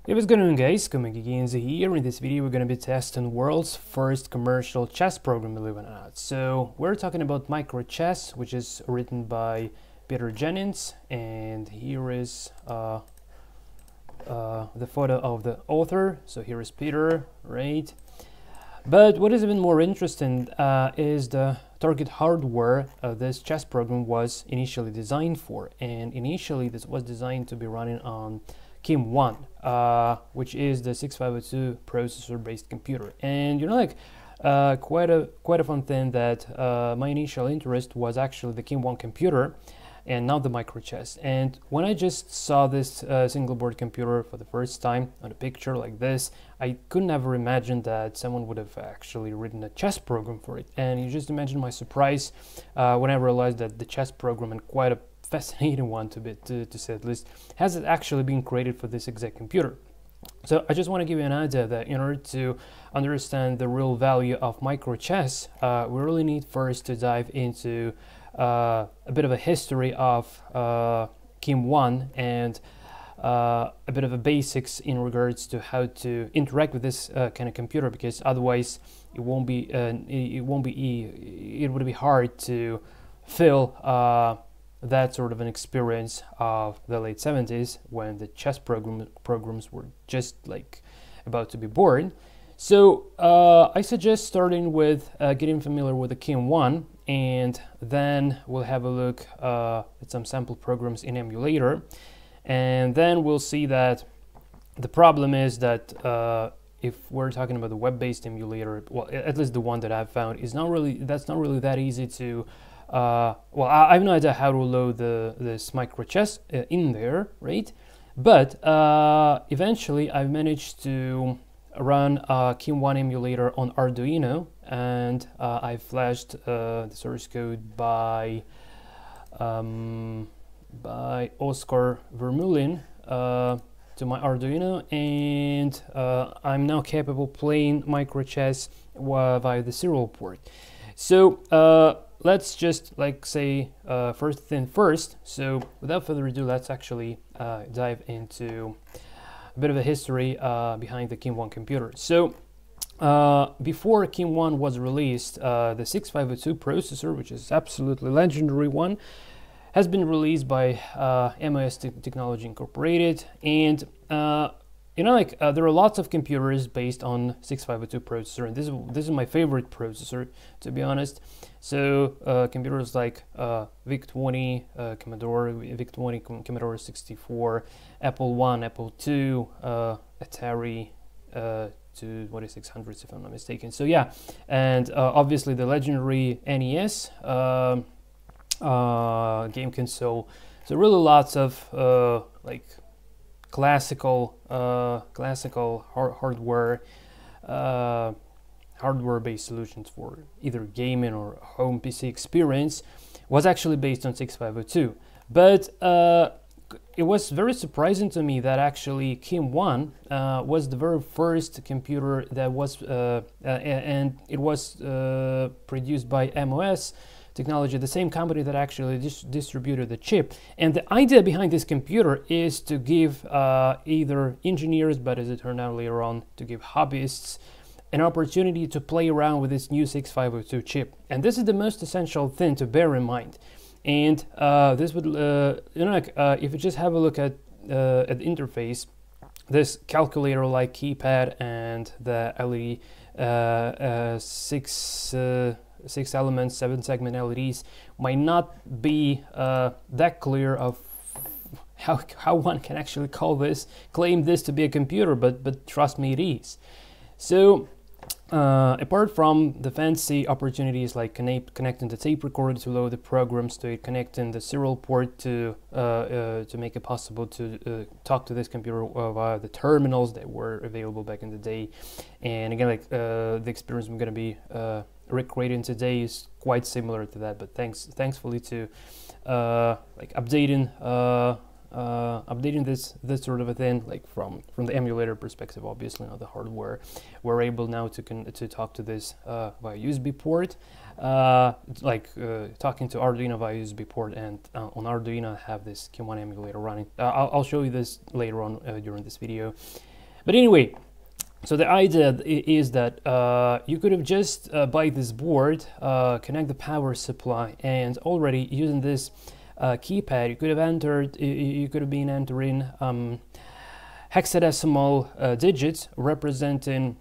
Hey, what's going on, guys? Inconvenience here. In this video we're going to be testing world's first commercial chess program, believe it or not. So we're talking about MicroChess, which is written by Peter Jennings, and here is the photo of the author. So here is Peter, right? But what is even more interesting is the target hardware this chess program was initially designed for. And initially this was designed to be running on KIM-1, which is the 6502 processor-based computer. And you know, like quite a fun thing that my initial interest was actually the KIM-1 computer, and not the MicroChess. And when I just saw this single board computer for the first time on a picture like this, I could never imagine that someone would have actually written a chess program for it. And you just imagine my surprise when I realized that the chess program, and quite a fascinating one to say at least, has it actually been created for this exact computer. So I just want to give you an idea that in order to understand the real value of MicroChess, we really need first to dive into a bit of a history of KIM-1 and a bit of a basics in regards to how to interact with this kind of computer, because otherwise it would be hard to fill that sort of an experience of the late 70s when the chess programs were just like about to be born. So I suggest starting with getting familiar with the KIM-1, and then we'll have a look at some sample programs in emulator, and then we'll see that the problem is that if we're talking about the web-based emulator, well, at least the one that I've found, is not really that easy to well, I have no idea how to load this MicroChess in there, right? But eventually I've managed to run a KIM-1 emulator on Arduino, and I flashed the source code by Oscar Vermeulen to my Arduino, and I'm now capable of playing MicroChess via the serial port. So let's just say first thing first. So without further ado, let's actually dive into a bit of a history behind the KIM-1 computer. So before KIM-1 was released, the 6502 processor, which is absolutely legendary one, has been released by MOS Technology Incorporated, and you know, like there are lots of computers based on 6502 processor, and this is my favorite processor, to be honest. So computers like VIC-20, Commodore VIC-20, Commodore 64, Apple I, Apple II, Atari 2600s, if I'm not mistaken. So yeah, and obviously the legendary NES game console. So really lots of like classical hardware-based solutions for either gaming or home PC experience was actually based on 6502. But it was very surprising to me that actually KIM-1 was the very first computer that was and it was produced by MOS Technology, the same company that actually distributed the chip. And the idea behind this computer is to give either engineers, but as it turned out later on, to give hobbyists an opportunity to play around with this new 6502 chip. And this is the most essential thing to bear in mind. And this would, you know, like if you just have a look at the interface, this calculator-like keypad and the LED six elements, 7-segment LEDs might not be that clear of how one can actually claim this to be a computer, but trust me, it is. So apart from the fancy opportunities like connecting the tape recorder to load the programs to it, connecting the serial port to make it possible to talk to this computer via the terminals that were available back in the day, and again, like the experience I'm going to be recreating today is quite similar to that, but thankfully to like updating this sort of a thing, like from the emulator perspective, obviously not the hardware. We're able now to talk to this via USB port, talking to Arduino via USB port, and on Arduino I have this KIM-1 emulator running. I'll show you this later on during this video. But anyway, so the idea is that you could have just buy this board, connect the power supply, and already using this keypad, you could have entered, you could have been entering hexadecimal digits representing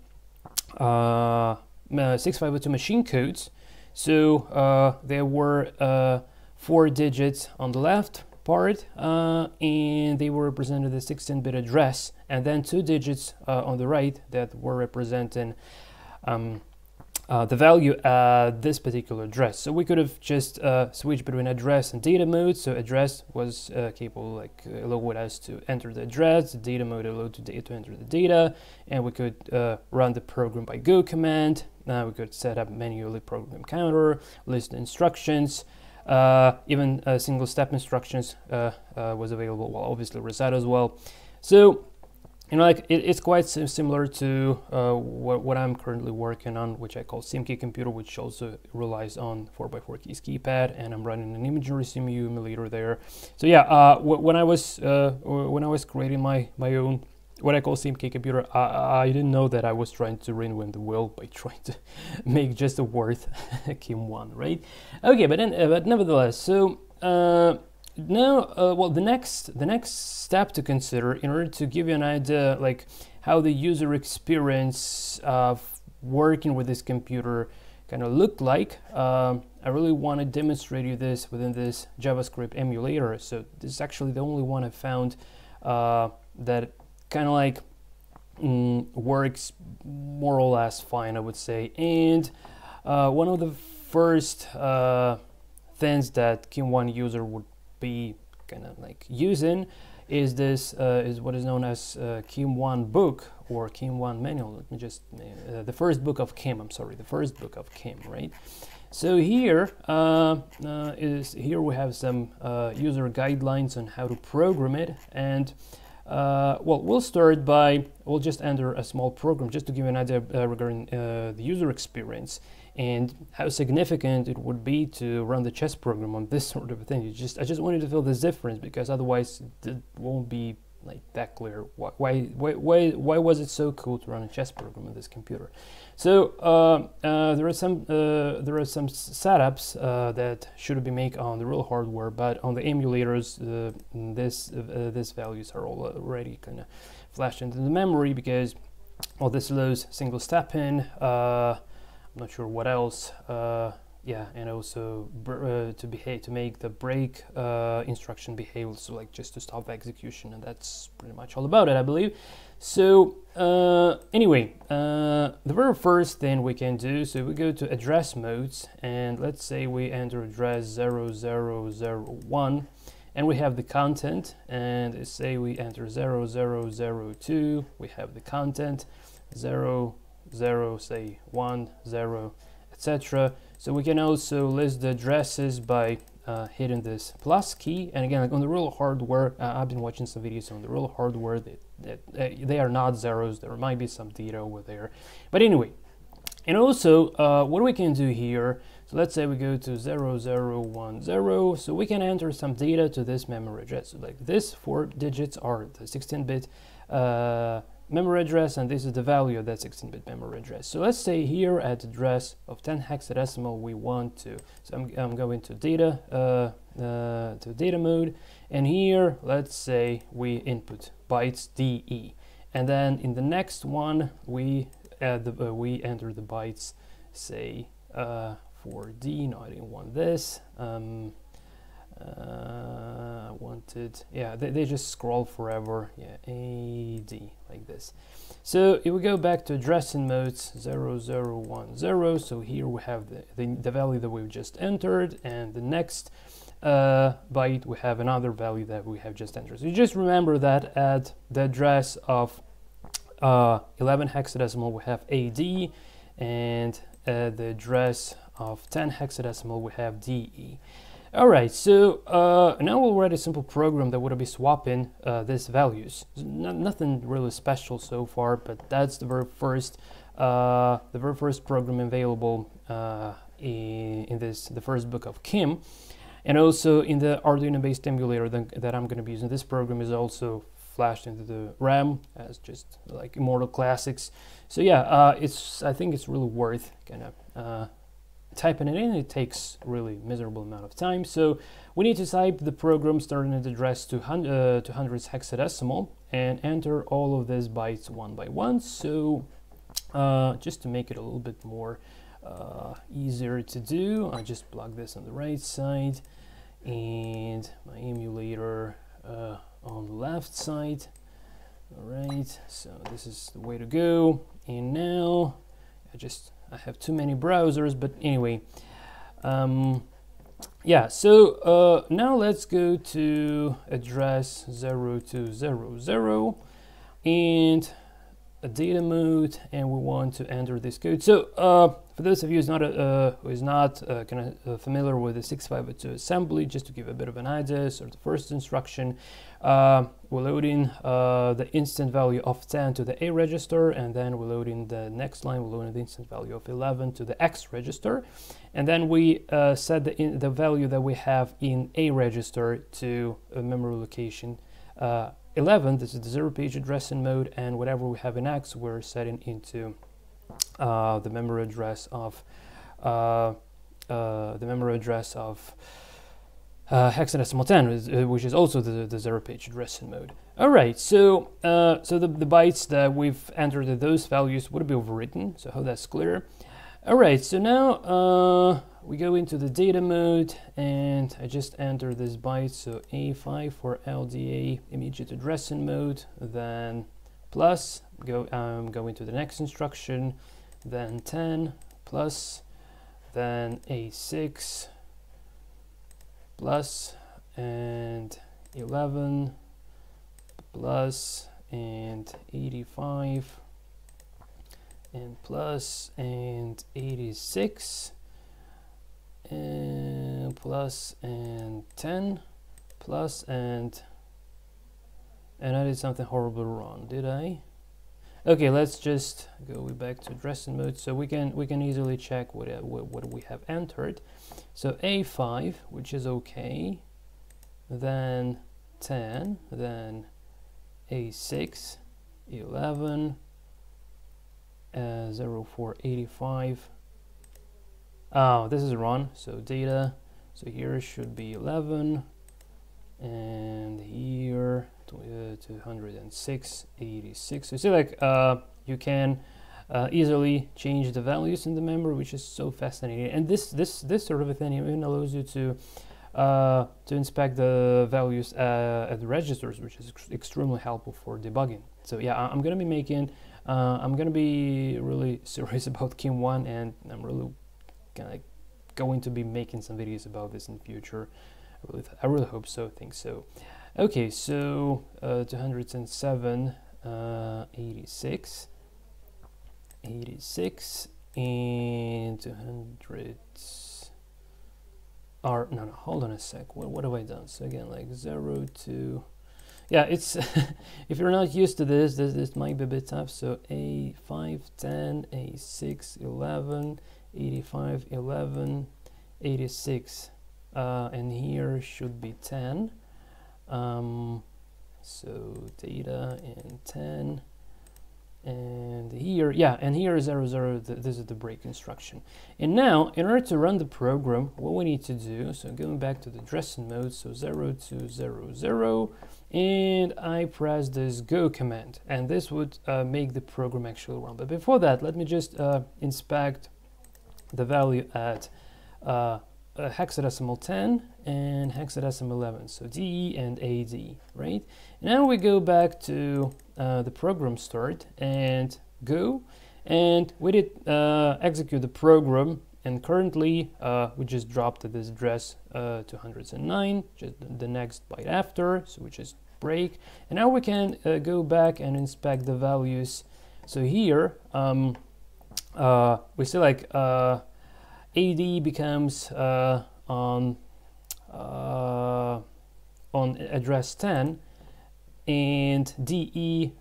6502 machine codes. So there were 4 digits on the left part, and they were represented the 16-bit address, and then 2 digits on the right that were representing the value at this particular address. So we could have just switched between address and data mode. So address was capable, like allowed us to enter the address, the data mode allowed to enter the data, and we could run the program by go command. Now we could set up manually program counter, list the instructions, even single step instructions was available, well, obviously reset as well. So you know, like it's quite similar to what I'm currently working on, which I call xiangqi computer, which also relies on 4x4 keys keypad, and I'm running an imagery simu emulator there. So yeah, when I was creating my own what I call xiangqi computer, I didn't know that I was trying to reinvent the wheel by trying to make just a word KIM-1, right? Okay, but nevertheless, so now, well, the next step to consider in order to give you an idea like how the user experience of working with this computer kind of looked like, I really want to demonstrate you this within this JavaScript emulator. So this is actually the only one I found that kind of like works more or less fine, I would say. And one of the first things that KIM-1 user would be kind of like using is this is what is known as KIM-1 book or KIM-1 manual. Let me just the first book of Kim. I'm sorry, the first book of Kim, right? So here here we have some user guidelines on how to program it, and well, we'll start by we'll just enter a small program just to give you an idea regarding the user experience and how significant it would be to run the chess program on this sort of a thing. I just wanted to feel this difference, because otherwise it won't be like that clear. Why was it so cool to run a chess program on this computer? So there are some setups that should be made on the real hardware, but on the emulators, these values are already kind of flashed into the memory, because well, this allows single step in. I'm not sure what else. Yeah, and also to make the break instruction behave, so like just to stop execution, and that's pretty much all about it, I believe. So anyway, the very first thing we can do, so we go to address modes, and let's say we enter address 0001, and we have the content, and say we enter 0002, we have the content 0, say 1, 0, etc. So we can also list the addresses by hitting this plus key. And again, like on the real hardware, I've been watching some videos on the real hardware that they are not zeros. There might be some data over there, but anyway. And also what we can do here, so let's say we go to 0010, so we can enter some data to this memory address. So like this 4 digits are the 16-bit memory address, and this is the value of that 16-bit memory address. So let's say here at address of 10 hexadecimal we want to, so I'm going to data mode, and here let's say we input bytes DE, and then in the next one we add we enter the bytes, say for D. No, I didn't want this. I wanted, yeah, they just scroll forever. Yeah, AD like this. So if we go back to addressing modes 0010, so here we have the value that we've just entered, and the next byte we have another value that we have just entered. So you just remember that at the address of 11 hexadecimal we have AD, and at the address of 10 hexadecimal we have DE. Alright, so now we'll write a simple program that would be swapping these values. Nothing really special so far, but that's the very first program available in the first book of Kim, and also in the Arduino based emulator that I'm going to be using. This program is also flashed into the RAM as just like Immortal Classics. So yeah, I think it's really worth kind of typing it in. It takes really miserable amount of time. So we need to type the program starting at address to hundreds hexadecimal and enter all of these bytes one by one. So just to make it a little bit more easier to do, I just plug this on the right side and my emulator on the left side. All right, so this is the way to go. And now I have too many browsers, but anyway, yeah, so now let's go to address 0200 and a data mode, and we want to enter this code. So for those of you who is not kind of familiar with the 6502 assembly, just to give a bit of an idea, so the first instruction, we're loading the instant value of 10 to the A register, and then we're loading the next line, we're loading the instant value of 11 to the X register, and then we set the value that we have in A register to a memory location 11. This is the 0-page addressing mode, and whatever we have in X, we're setting into the memory address of hexadecimal 10, which is also the 0-page addressing mode. All right, so so the bytes that we've entered at those values would be overwritten. So I hope that's clear. All right, so now we go into the data mode, and I just enter this byte, so A5 for LDA immediate addressing mode, then plus, go into the next instruction, then 10 plus, then A6 plus, and 11 plus, and 85 and plus, and 86 and plus, and 10 plus, and I did something horribly wrong, did I? Okay, let's just go back to addressing mode, so we can easily check what we have entered. So A5, which is okay, then 10, then A6, 11, 0485. Oh, this is wrong. So data. So here should be 11, and here 206, 86. So you see, like you can easily change the values in the memory, which is so fascinating. And this sort of a thing even allows you to inspect the values at the registers, which is extremely helpful for debugging. So yeah, I'm gonna be making. I'm gonna be really serious about KIM-1, and I'm really going to be making some videos about this in the future. I really hope so. Think so. Okay, so 207, 86, 86, and 200 are no. Hold on a sec. What have I done? So again, like 0 to. Yeah, it's if you're not used to this might be a bit tough. So A5, 10, A6, 11, 85, 11, 86, and here should be 10. So data and 10, and here, yeah, and here is 00. This is the break instruction. And now, in order to run the program, what we need to do, so going back to the addressing mode, so 0200, and I press this go command, and this would make the program actually run. But before that, let me just inspect the value at hexadecimal 10 and hexadecimal 11, so DE and AD, right? Now we go back to the program start and go, and we did execute the program, and currently we just dropped at this address 209, just the next byte after, so which is break. And now we can go back and inspect the values. So here we see like AD becomes on address 10, and DE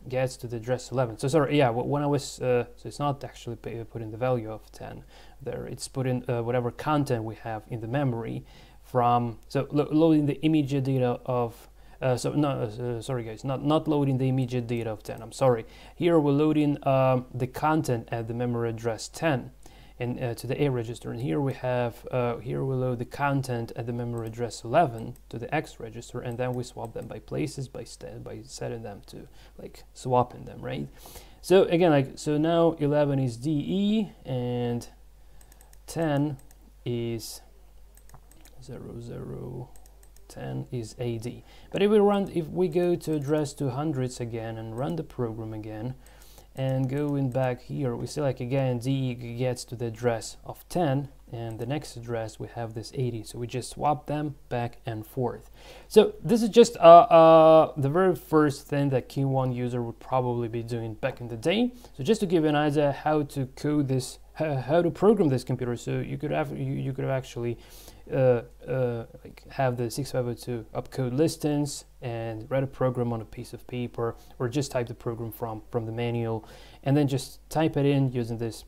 gets to the address 11. So sorry, yeah, when I was so it's not actually putting the value of 10 there, it's putting whatever content we have in the memory from, so loading the immediate data of So no, sorry guys, not loading the immediate data of 10. I'm sorry. Here we're loading the content at the memory address 10 and to the A register, and here we have here we load the content at the memory address 11 to the X register, and then we swap them by places by setting them to like swapping them, right? So again, like, so now 11 is DE and 10 is 00. 10 is AD. But if we go to address 200s again and run the program again and going back here, we see like again DE gets to the address of 10, and the next address we have this 80, so we just swap them back and forth. So this is just the very first thing that KIM-1 user would probably be doing back in the day. So just to give you an idea how to code this, how to program this computer, so you could have actually like have the 6502 opcode listings and write a program on a piece of paper, or just type the program from the manual and then just type it in using this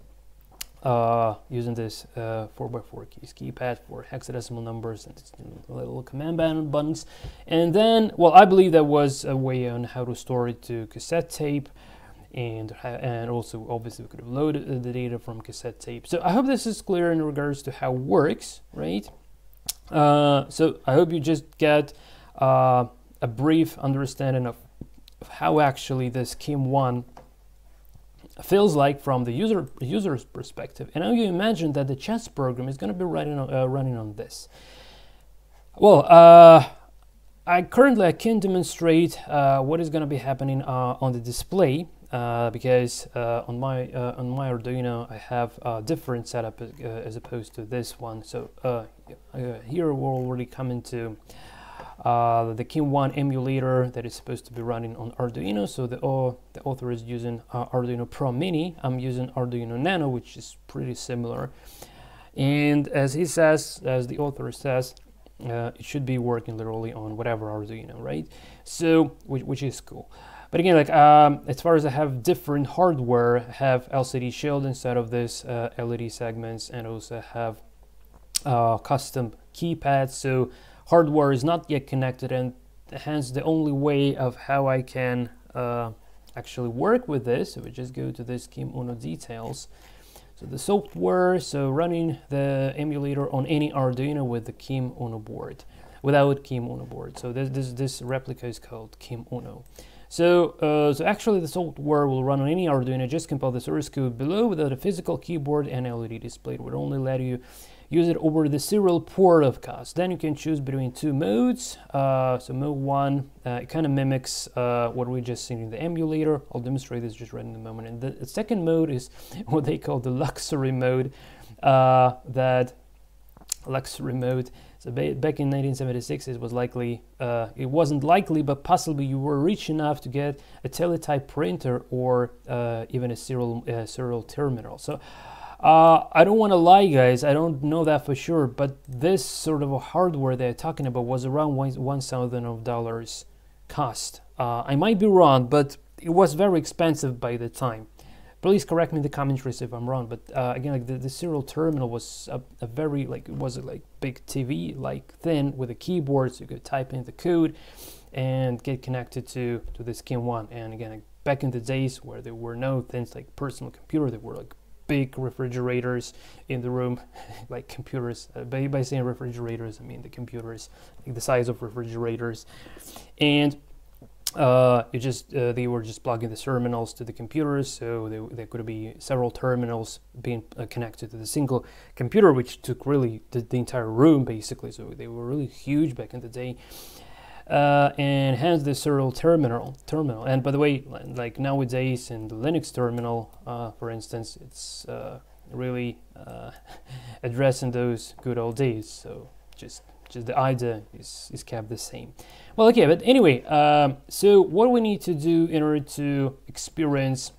4x4 keys keypad for hexadecimal numbers and little command buttons. And then, well, I believe there was a way on how to store it to cassette tape, and also obviously we could have loaded the data from cassette tape. So I hope this is clear in regards to how it works, right? So I hope you just get a brief understanding of how actually this KIM-1 feels like from the user's perspective. And now you imagine that the chess program is going to be running on this. Well, I can't demonstrate what is going to be happening on the display. Because on my Arduino I have a different setup as opposed to this one. So here we're already coming to the KIM-1 emulator that is supposed to be running on Arduino. So the author is using Arduino Pro Mini. I'm using Arduino Nano, which is pretty similar. And as he says, as the author says, it should be working literally on whatever Arduino, right? So which is cool. But again, like as far as I have different hardware, I have LCD shield instead of this LED segments, and also have custom keypads. So hardware is not yet connected, and hence the only way of how I can actually work with this. So we just go to this KIM-1 details. So the software, so running the emulator on any Arduino with the KIM-1 board, without KIM-1 board. So this replica is called KIM-1. So actually the software will run on any Arduino. Just compile the source code below without a physical keyboard and LED display. It would only let you use it over the serial port of course. Then you can choose between two modes. So mode 1, it kind of mimics what we just seen in the emulator. I'll demonstrate this just right in a moment. And the second mode is what they call the luxury mode. So back in 1976, it was likely, it wasn't likely, but possibly you were rich enough to get a teletype printer or even a serial terminal. So I don't want to lie, guys, I don't know that for sure, but this sort of a hardware they're talking about was around $1,000 cost. I might be wrong, but it was very expensive by the time. Please correct me in the commentaries if I'm wrong, but again, like the serial terminal was a very, like, it was a like big TV like thing with a keyboard, so you could type in the code and get connected to this KIM-1. And again, like back in the days where there were no things like personal computer, there were like big refrigerators in the room, like computers. By saying refrigerators, I mean the computers, like the size of refrigerators, and they were just plugging the terminals to the computers, so there could be several terminals being connected to the single computer, which took really the entire room basically. So they were really huge back in the day, and hence the serial terminal. And by the way, like nowadays in the Linux terminal, for instance, it's really addressing those good old days. So just the idea is kept the same. Well, okay, but anyway, so what we need to do in order to experience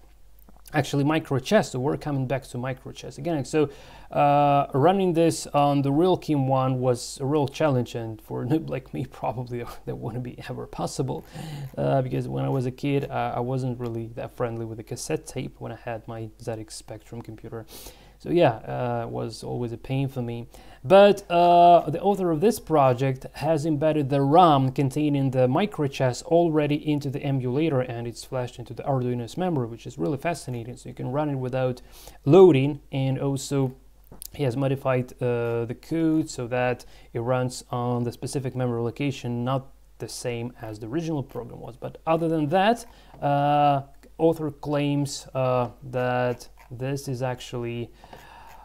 actually MicroChess, so we're coming back to MicroChess again. So running this on the real KIM-1 was a real challenge, and for a noob like me, probably that wouldn't be ever possible, because when I was a kid, I wasn't really that friendly with the cassette tape when I had my ZX Spectrum computer. So yeah, it was always a pain for me. But the author of this project has embedded the ROM containing the MicroChess already into the emulator, and it's flashed into the Arduino's memory, which is really fascinating. So you can run it without loading, and also he has modified the code so that it runs on the specific memory location, not the same as the original program was. But other than that, author claims that this is actually,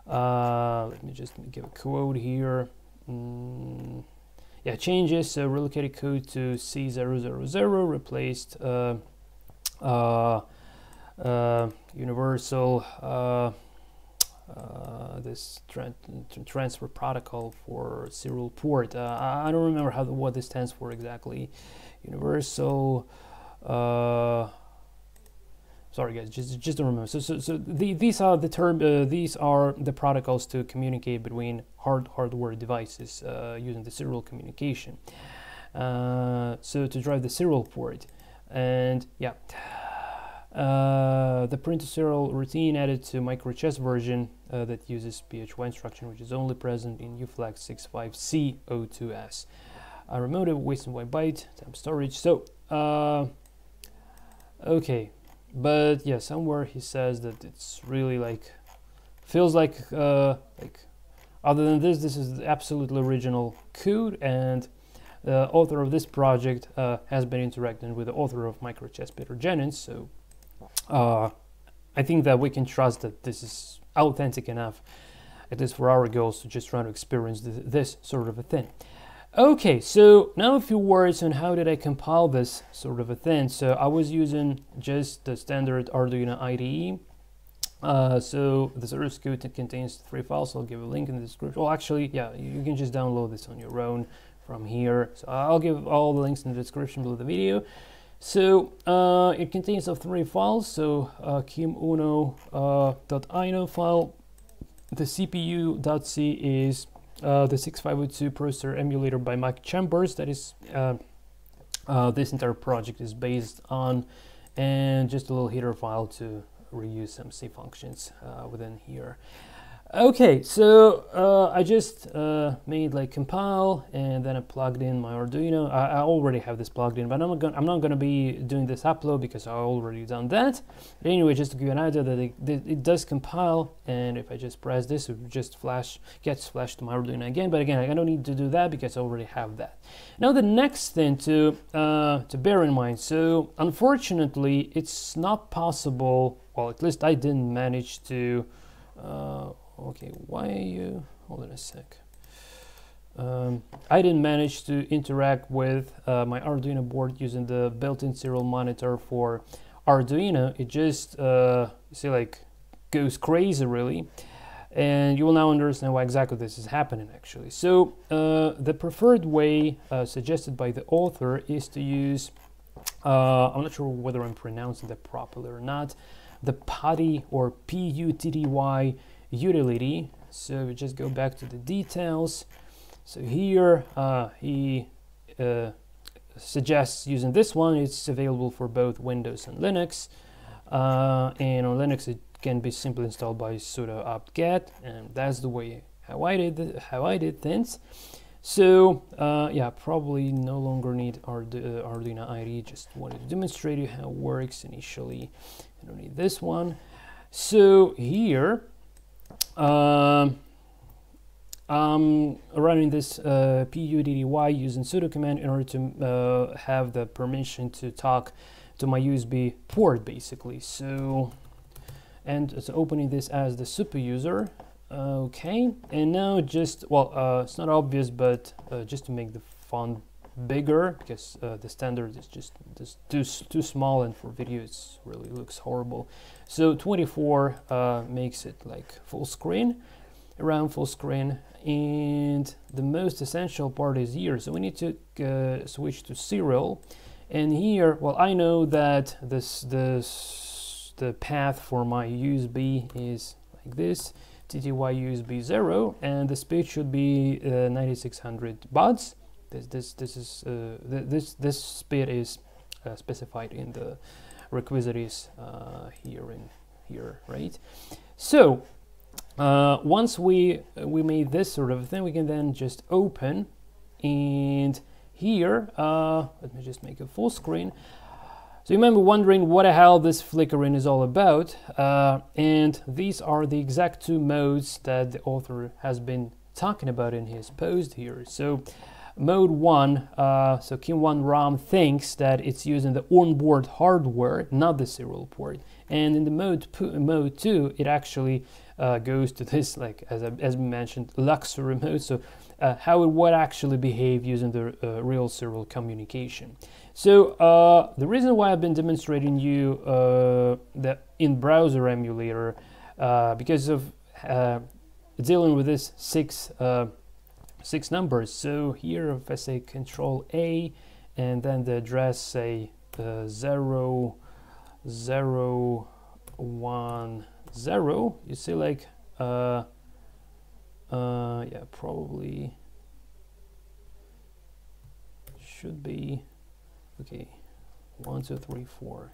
let me just give a quote here. Yeah, changes relocated code to C000, replaced universal this transfer protocol for serial port. I don't remember what this stands for exactly. Universal. Sorry guys, just don't remember. So these are the term. These are the protocols to communicate between hardware devices using the serial communication. So to drive the serial port, and yeah. The print to serial routine added to MicroChess version that uses PHY instruction, which is only present in UFLAG 65C02S. Remote wasting white byte, time storage. So, okay, but yeah, somewhere he says that it's really like, feels like other than this is the absolutely original code, and the author of this project has been interacting with the author of MicroChess, Peter Jennings. So. I think that we can trust that this is authentic enough, at least for our goals, to just try to experience this sort of a thing. Okay, so now a few words on how did I compile this sort of a thing. So I was using just the standard Arduino IDE. So the source code contains 3 files. I'll give a link in the description. Well, actually, yeah, you can just download this on your own from here. So I'll give all the links in the description below the video. So it contains of 3 files. So KIM-1 file. The CPU.c is the 6502 processor emulator by Mike Chambers. That is this entire project is based on, and just a little header file to reuse some C functions within here. Okay, so I just made like compile, and then I plugged in my Arduino. I already have this plugged in, but I'm not gonna be doing this upload because I already done that. But anyway, just to give you an idea that it does compile, and if I just press this, it just gets flashed to my Arduino again. But again, I don't need to do that because I already have that. Now the next thing to bear in mind. So unfortunately, it's not possible. Well, at least I didn't manage to. Okay, why are you? Hold on a sec. I didn't manage to interact with my Arduino board using the built-in serial monitor for Arduino. It just, see, like, goes crazy, really. And you will now understand why exactly this is happening, actually. So, the preferred way suggested by the author is to use, I'm not sure whether I'm pronouncing that properly or not, the PuTTY or PuTTY utility. So we just go back to the details. So here he suggests using this one. It's available for both Windows and Linux, and on Linux it can be simply installed by sudo apt-get, and that's the way how I did things. So yeah, probably no longer need Arduino IDE. Just wanted to demonstrate you how it works initially. I don't need this one. So here I'm running this PuTTY using sudo command in order to have the permission to talk to my USB port, basically. So, and it's opening this as the super user. Okay, and now just, well, it's not obvious, but just to make the font bigger, because the standard is just too small, and for video it really looks horrible. So 24 makes it like full screen, around full screen, and the most essential part is here. So we need to switch to serial, and here, well, I know that the path for my USB is like this, TTY USB 0, and the speed should be 9600 bauds. This speed is specified in the requisites here, right? So once we made this sort of thing, we can then just open, and here, let me just make a full screen. So you might be wondering what the hell this flickering is all about, and these are the exact two modes that the author has been talking about in his post here. So mode 1, so KIM-1 ROM thinks that it's using the onboard hardware, not the serial port. And in the mode 2, it actually goes to this, like as we mentioned, luxury mode. So how it would actually behave using the real serial communication. So the reason why I've been demonstrating you the in-browser emulator, because of dealing with this six numbers. So here, if I say Control A, and then the address say 0, 0, 1, 0, you see like yeah, probably should be okay. 1, 2, 3, 4.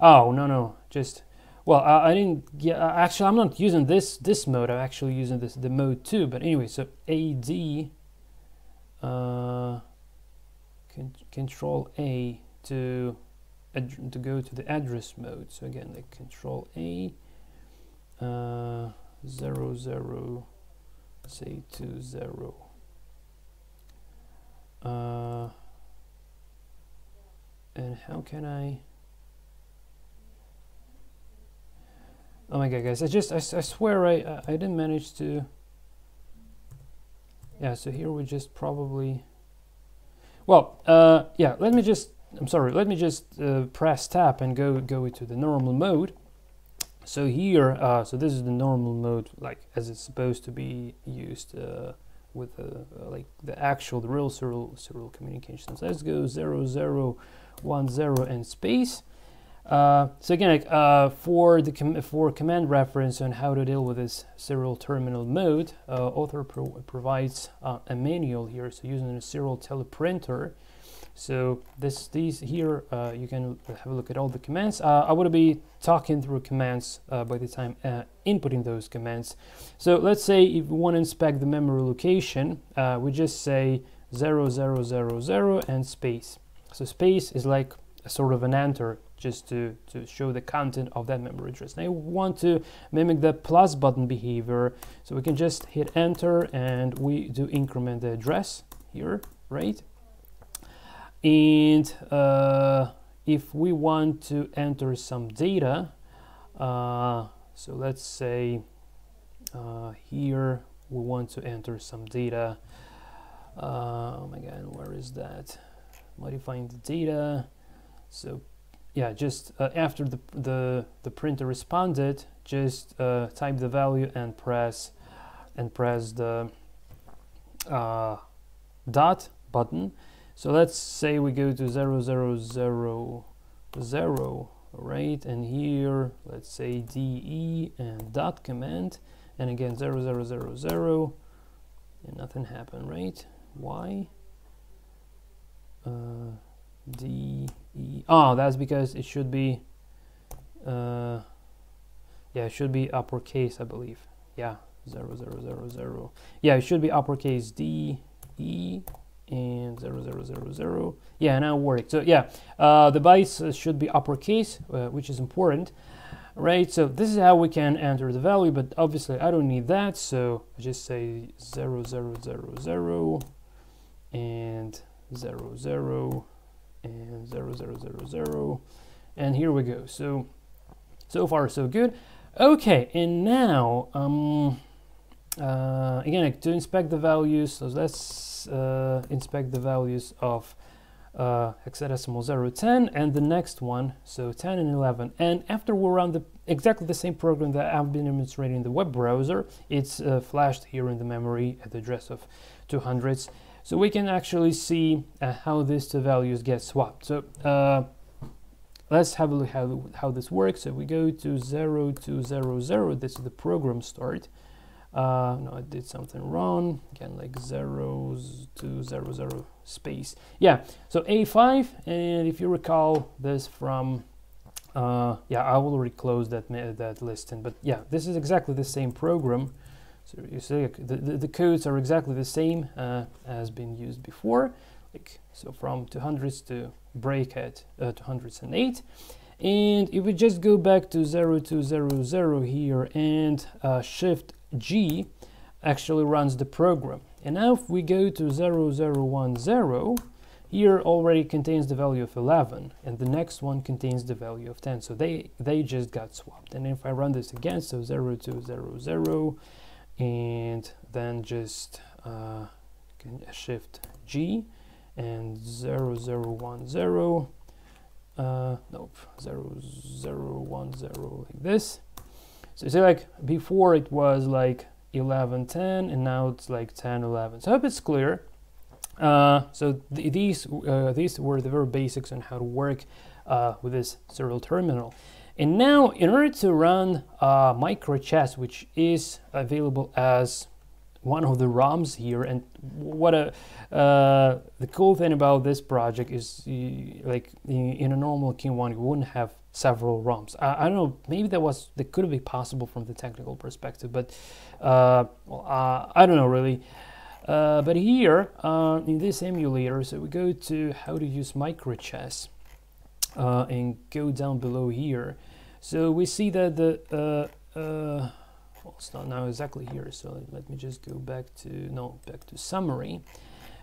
Oh no, just well, I didn't. Yeah, actually, I'm not using this mode. I'm actually using the mode 2. But anyway, so AD Control A to go to the address mode. So again, like Control A 0, 0, say 2, 0. And how can I? Oh my god, guys! I swear I didn't manage to. Yeah, so here we just probably. Well, yeah. Let me just. I'm sorry. Let me just press tab and go into the normal mode. So here, so this is the normal mode, like as it's supposed to be used with like the real serial communication. So let's go 0, 0, 1, 0 and space. So again, for command reference on how to deal with this serial terminal mode, author provides a manual here. So using a serial teleprinter. So these here, you can have a look at all the commands. I would be talking through commands by the time inputting those commands. So let's say if we want to inspect the memory location, we just say 0, 0, 0, 0 and space. So space is like a sort of an enter, just to show the content of that memory address. Now we want to mimic the plus button behavior, so we can just hit enter and we do increment the address here, right? And if we want to enter some data, so let's say here we want to enter some data. Oh my god, where is that? Modifying the data. So yeah, just after the printer responded, just type the value and press the dot button. So let's say we go to 0, 0, 0, 0, right? And here, let's say DE and dot command, and again 0, 0, 0, 0, and nothing happened, right? Why? DE. Oh, that's because it should be yeah, it should be uppercase, I believe. Yeah, 0, 0, 0, 0. Yeah, it should be uppercase D, E, and 0, 0, 0, 0. Yeah, now it worked. So yeah, the bytes should be uppercase, which is important, right? So this is how we can enter the value, but obviously I don't need that, so I just say 0, 0, 0, 0, and 0, 0, and 0, 0, 0, 0, and here we go. So far so good. Okay, and now again, to inspect the values, so let's inspect the values of hexadecimal 0, 10 and the next one, so 10 and 11. And after we run exactly the same program that I've been demonstrating in the web browser, it's flashed here in the memory at the address of 200s. So we can actually see how these two values get swapped. So let's have a look how this works. So we go to 0, 2, 0, 0. This is the program start. No, I did something wrong. Again, like 0, 2, 0, 0, space. Yeah, so A5, and if you recall this from yeah, I already closed that listing, but yeah, this is exactly the same program. So you see the codes are exactly the same as been used before, like so from 200s to break at 208. And if we just go back to 0200 here and Shift G actually runs the program. And now if we go to 0010, here already contains the value of 11, and the next one contains the value of 10. So they just got swapped. And if I run this again, so 0200 and then just Shift G and 0010, nope, 0010 like this. So you see, like before it was like 1110 and now it's like 1011. So I hope it's clear. So these were the very basics on how to work with this serial terminal. And now in order to run MicroChess, which is available as one of the ROMs here, and what the cool thing about this project is, like in a normal KIM-1 you wouldn't have several ROMs. I don't know, maybe that could be possible from the technical perspective, but well, I don't know really. But here in this emulator, so we go to how to use MicroChess and go down below here. So we see that the well, it's not now exactly here, so let me just go back to summary.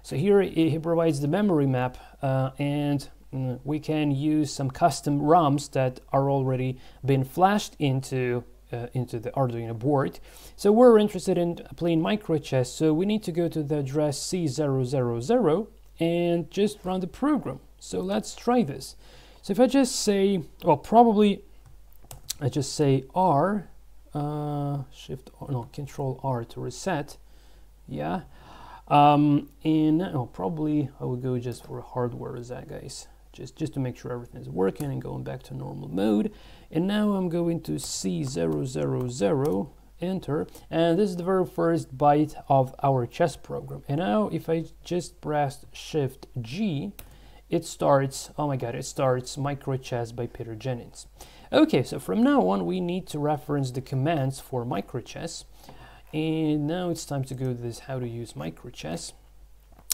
So here he provides the memory map, and we can use some custom ROMs that are already been flashed into the Arduino board. So we're interested in playing MicroChess, so we need to go to the address C000 and just run the program. So let's try this. So if I just say, well, probably I just say R, Control R to reset, yeah. And probably I will go just for hardware reset, guys, just to make sure everything is working and going back to normal mode. And now I'm going to C000, enter, and this is the very first byte of our chess program. And now if I just press Shift G, it starts, oh my god, it starts MicroChess by Peter Jennings. Okay, so from now on we need to reference the commands for MicroChess. And now it's time to go to this how to use MicroChess.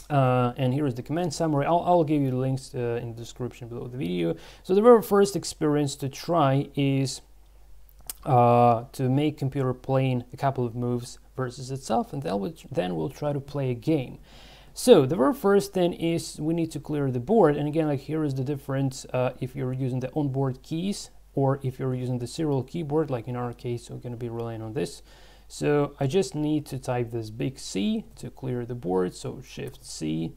And here is the command summary. I'll give you the links in the description below the video. So the very first experience to try is to make computer playing a couple of moves versus itself, and then we'll try to play a game. So the very first thing is we need to clear the board. And again, like here is the difference if you're using the onboard keys or if you're using the serial keyboard, like in our case, we're going to be relying on this. So I just need to type this big C to clear the board, so Shift C,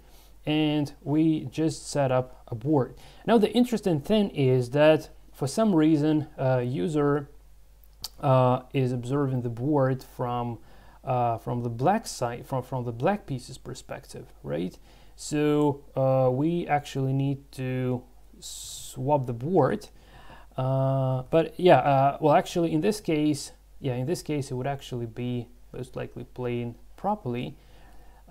and we just set up a board. Now the interesting thing is that for some reason user is observing the board from the black side, from the black pieces perspective, right? So we actually need to swap the board, but yeah, well actually in this case, yeah, in this case it would actually be most likely playing properly.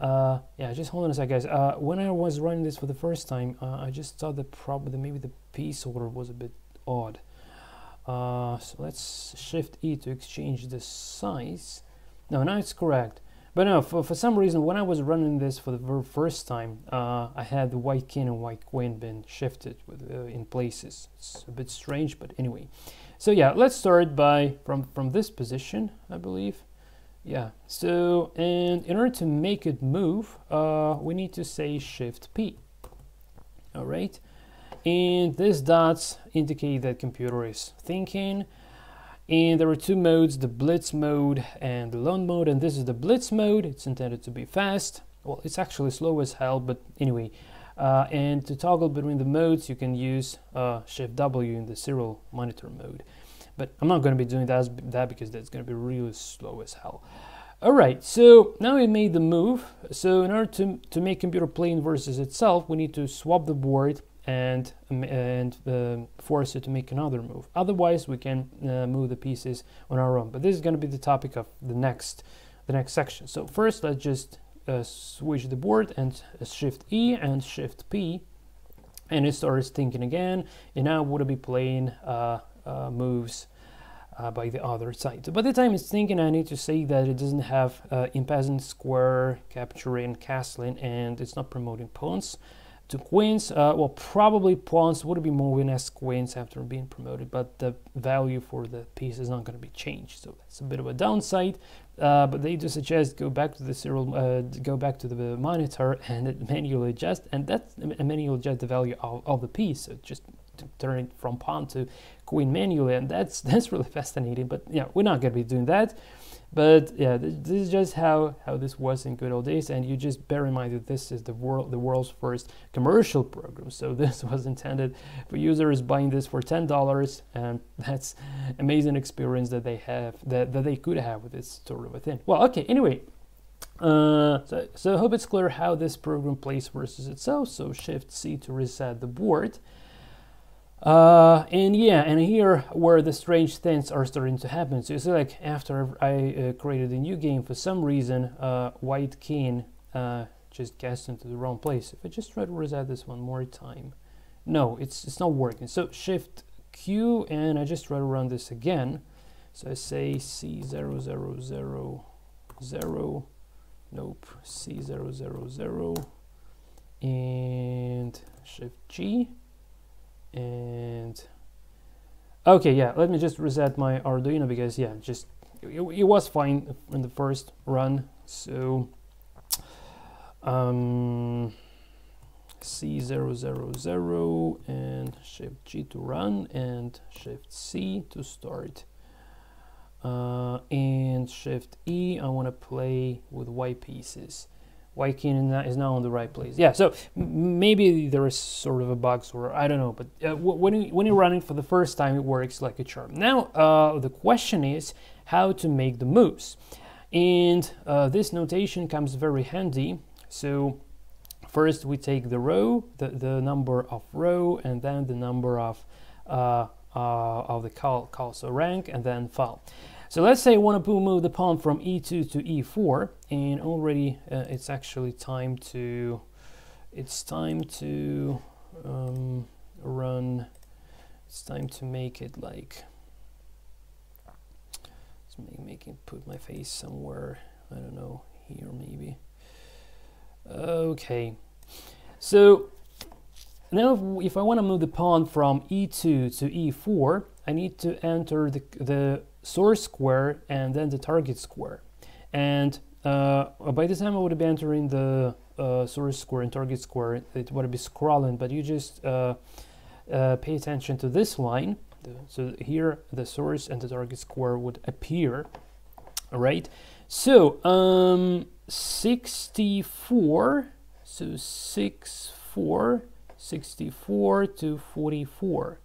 Yeah, just hold on a sec, guys. When I was running this for the first time, I just thought that probably maybe the piece order was a bit odd. So let's Shift E to exchange the size. No, now it's correct. But no, for some reason, when I was running this for the very first time, I had the white king and white queen been shifted in places. It's a bit strange, but anyway. So yeah, let's start by from this position, I believe. Yeah, so, and in order to make it move, we need to say Shift P. All right, and these dots indicate that computer is thinking. And there are two modes, the blitz mode and the lone mode, and this is the blitz mode. It's intended to be fast. Well, it's actually slow as hell, but anyway. And to toggle between the modes, you can use Shift W in the serial monitor mode. But I'm not going to be doing that because that's going to be really slow as hell. All right, so now we made the move. So in order to make computer playing versus itself, we need to swap the board and force it to make another move. Otherwise, we can move the pieces on our own. But this is going to be the topic of the next section. So first, let's just switch the board and Shift E and Shift P, and it starts thinking again, and now would be playing moves by the other side. So by the time it's thinking, I need to say that it doesn't have impasing, square, capturing, castling, and it's not promoting pawns to queens. Well, probably pawns would be moving as queens after being promoted, but the value for the piece is not going to be changed, so that's a bit of a downside. But they do suggest go back to the serial, go back to the monitor and manually adjust, and that's manually adjust the value of the piece. So just to turn it from pawn to queen manually, and that's really fascinating. But yeah, we're not going to be doing that. But yeah, this is just how this was in good old days, and you just bear in mind that this is the world's first commercial program. So this was intended for users buying this for $10, and that's amazing experience that they have, that they could have with this sort of a thing. Well, okay, anyway, so I hope it's clear how this program plays versus itself. So Shift C to reset the board. And yeah, and here where the strange things are starting to happen. So you see, like, after I created a new game, for some reason white king just guessed into the wrong place. If I just try to reset this one more time, no, it's not working. So Shift Q, and I just try to run this again. So I say C0000, nope, C000, and Shift G. And okay, yeah, let me just reset my Arduino, because yeah, just it was fine in the first run. So C000 and Shift G to run, and Shift C to start, and Shift E, I want to play with white pieces. White king is now in the right place. Yeah, so maybe there is sort of a bug, or I don't know, but when you run it for the first time, it works like a charm. Now, the question is how to make the moves. And this notation comes very handy. So first we take the row, the number of row, and then the number of the call, so rank, and then file. So let's say I want to move the pawn from E2 to E4, and already it's actually time to run. It's time to make it like, put my face somewhere, I don't know, here maybe. Okay, so now if I want to move the pawn from E2 to E4, I need to enter the source square and then the target square. And by the time I would be entering the source square and target square, it would be scrolling, but you just pay attention to this line. So here the source and the target square would appear. All right, so 64, so 64 to 44.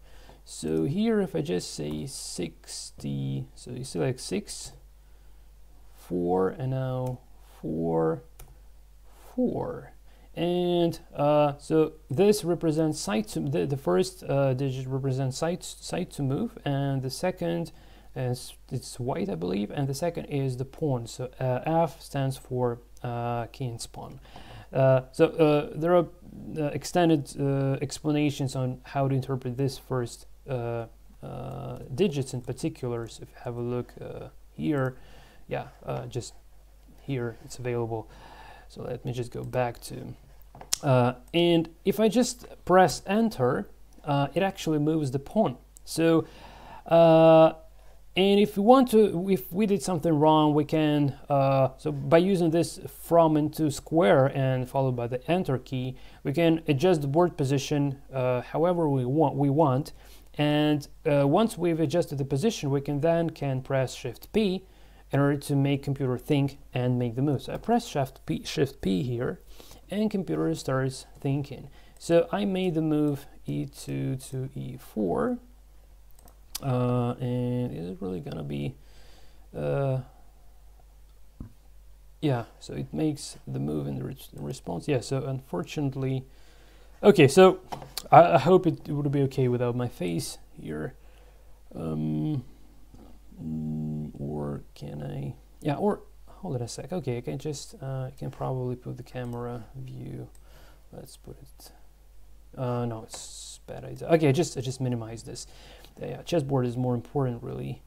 So here, if I just say 60, so you see like 6, 4, and now 4, 4. And so this represents side to, the first digit represents side to move, and the second is, it's white, I believe, and the second is the pawn. So F stands for king's pawn. So there are extended explanations on how to interpret this first digits in particular. So if you have a look here, yeah, just here it's available. So let me just go back to, and if I just press enter, it actually moves the pawn. So and if we want to, if we did something wrong, we can, so by using this from into square and followed by the enter key, we can adjust the board position however we want. And once we've adjusted the position, we can press Shift P in order to make computer think and make the move. So I press Shift P here, and computer starts thinking. So I made the move E2 to E4. And is it really gonna be yeah, so it makes the move in the response. Yeah, so unfortunately, okay, so I hope it would be okay without my face here, or can I, yeah, or hold it a sec. Okay, I can just I can probably put the camera view, let's put it, No, it's bad idea. Okay, I just minimize this. Yeah, chessboard is more important, really.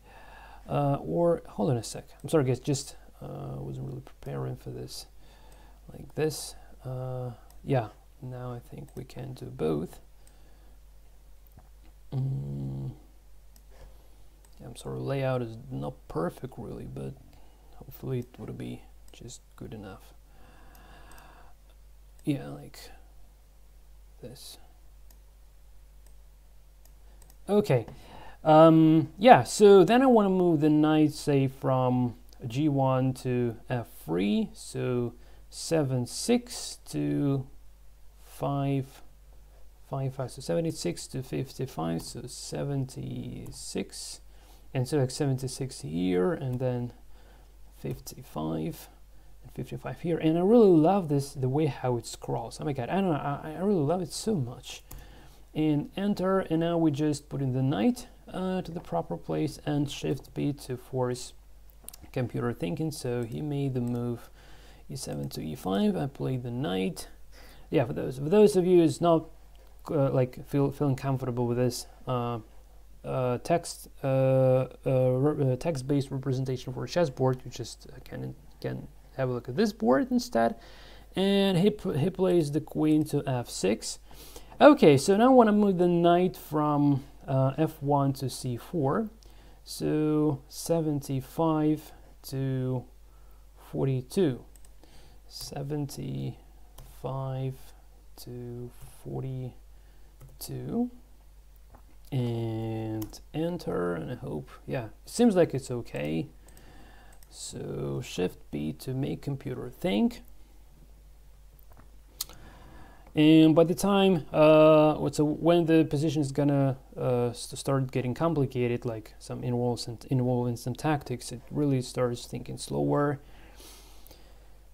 Or hold on a sec. I'm sorry, guys. Just wasn't really preparing for this. Like this. Yeah. Now I think we can do both. Yeah, I'm sorry. Layout is not perfect, really, but hopefully it would be just good enough. Yeah, like this. Okay. Yeah, so then I want to move the knight, say, from G1 to F3. So 7-6 to 5, 5, 5. So 76 to 55. So 76. And so like 76 here, and then 55 and 55 here. And I really love this, the way how it scrolls. Oh my god, I don't know, I really love it so much. And enter, and now we just put in the knight to the proper place, and shift B to force computer thinking. So he made the move E7 to E5. I played the knight. Yeah, for those of you who's not like feeling comfortable with this text-based representation for a chessboard, you just can have a look at this board instead. And he plays the queen to F6. Okay, so now I want to move the knight from F1 to C4. So 75 to 42. 75 to 42. And enter, and I hope, yeah, it seems like it's okay. So shift B to make computer think. And by the time, so when the position is gonna start getting complicated, like some involving some tactics, it really starts thinking slower,